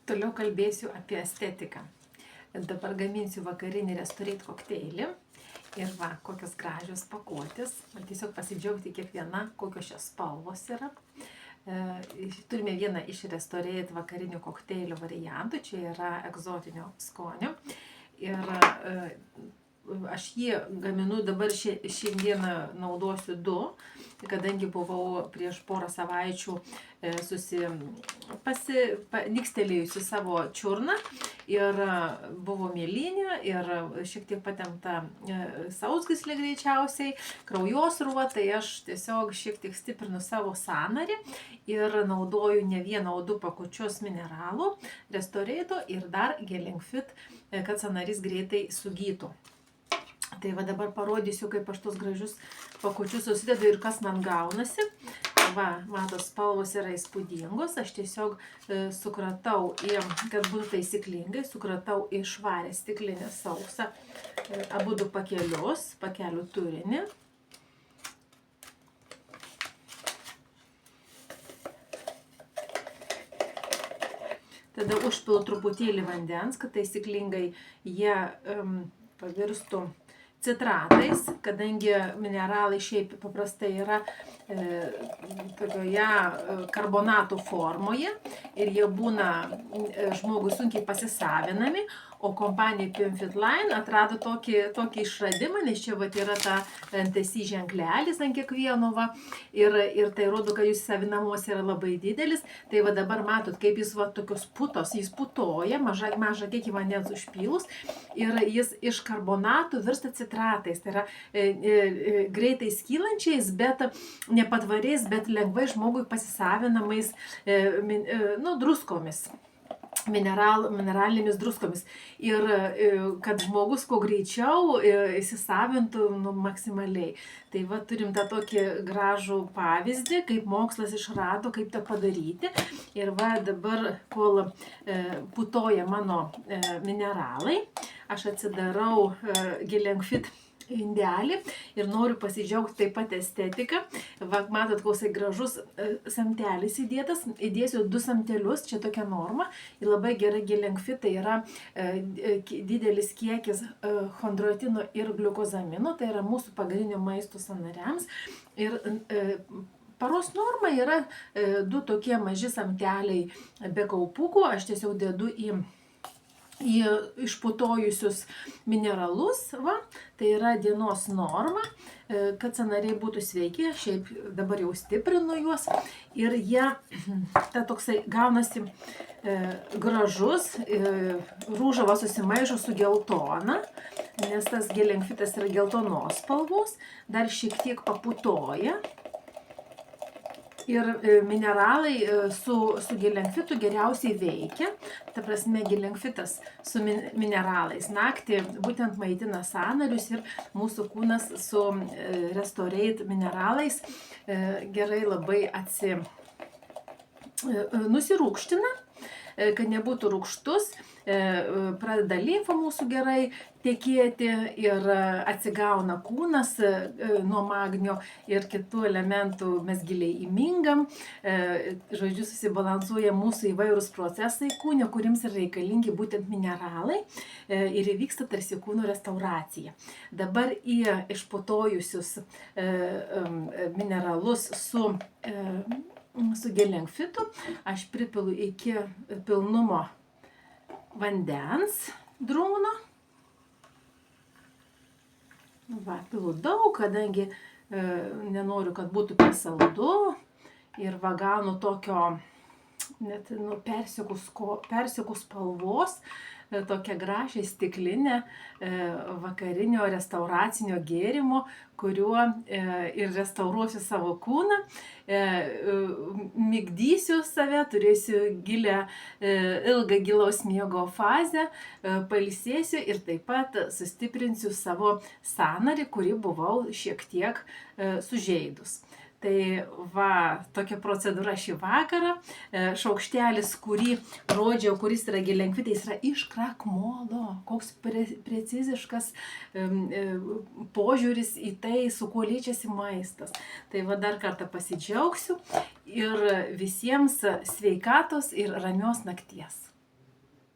Toliau kalbėsiu apie estetiką. Dabar gaminsiu vakarinį Restorate kokteilį. Ir va, kokios gražios pakuotės. Man tiesiog pasidžiaugti kiekviena, kokios šios spalvos yra. Turime vieną iš Restorate vakarinių kokteilių variantų. Čia yra egzotinio skonio. Ir aš jį gaminu dabar šiandieną naudosiu du, kadangi buvau prieš porą savaičių nikstelėjusi savo čiurną ir buvo mėlynė ir šiek tiek patempta sausgyslė greičiausiai, kraujosrūva, tai aš tiesiog šiek tiek stiprinu savo sąnarį ir naudoju ne vieną, o du pakučius mineralų, Restorate'o ir dar Gelling Fit, kad sąnarys greitai sugytų. Tai va dabar parodysiu, kaip aš tos gražius pakučius susidedu ir kas man gaunasi. Va, matos, spalvos yra įspūdingos. Aš tiesiog sukratau, kad būtų taisyklingai, sukratau į švarę stiklinę sausą abu du pakelius, pakelių turinį. Tada užpilu truputėlį vandens, kad taisyklingai jie pavirstų citratais, kadangi mineralai šiaip paprastai yra tokioje karbonatų formoje ir jie būna žmogui sunkiai pasisavinami, o kompanija PIMFIT Line atrado tokį išradimą, nes čia vat yra ta NTC ženklelis ant kiekvieno va, ir tai rodo, kad jų savinamumas yra labai didelis. Tai va dabar matot, kaip jis va tokios putos, jis putoja, mažą kiekį vandens užpylus ir jis iš karbonatų virsta citratais. Tai yra greitai skylančiais, bet nepatvariais, bet lengvai žmogui pasisavinamais druskomis. Mineralinėmis druskomis. Ir kad žmogus kuo greičiau įsisavintų maksimaliai. Tai va turim tą tokį gražų pavyzdį, kaip mokslas išrado, kaip tą padaryti. Ir va dabar, kol putoja mano mineralai, aš atsidarau Gelling Fit indelį ir noriu pasidžiaugti taip pat estetiką. Va, matot, koksai gražus samtelis įdėtas. Įdėsiu 2 samtelius, čia tokia norma. Ir labai gerai Gelling Fit, tai yra didelis kiekis chondroitino ir gliukozamino, tai yra mūsų pagrindinio maisto sąnariams. Ir paros norma yra 2 tokie maži samteliai be kaupukų. Aš tiesiog dedu į išputojusius mineralus, va, tai yra dienos norma, kad sąnariai būtų sveiki, šiaip dabar jau stiprinu juos ir jie, ta toksai gaunasi gražus, rūžava susimaišo su geltona, nes tas Gelling Fitas yra geltonos spalvos, dar šiek tiek paputoja. Ir mineralai su Gelling Fitu geriausiai veikia. Ta prasme, Gelling Fitas su mineralais naktį būtent maitina sąnarius ir mūsų kūnas su Restorate mineralais gerai labai nusirūgština, kad nebūtų rūgštus, pradeda limfa mūsų gerai tekėti ir atsigauna kūnas nuo magnio ir kitų elementų, mes giliai įmingam, žodžiu, susibalansuoja mūsų įvairūs procesai kūne, kuriems yra reikalingi būtent mineralai ir įvyksta tarsi kūno restauracija. Dabar į išputojusius mineralus su Gelling Fitu aš pripilu iki pilnumo vandens drungno. Va, pilu daug, kadangi nenoriu, kad būtų per saldu. Ir va gaunu tokio net persikų spalvos, tokią gražią stiklinę vakarinio restauracinio gėrimo, kuriuo ir restauruosiu savo kūną, migdysiu save, turėsiu ilgą gilaus miego fazę, pailsėsiu ir taip pat sustiprinsiu savo sąnarį, kurį buvau šiek tiek sužeidus. Tai va, tokia procedūra šį vakarą. Šaukštelis, kurį rodžiau, kuris yra Gelling Fit, jis yra iš krakmolo. Koks preciziškas požiūris į tai, su kuo liečiasi maistas. Tai va, dar kartą pasidžiaugsiu ir visiems sveikatos ir ramios nakties.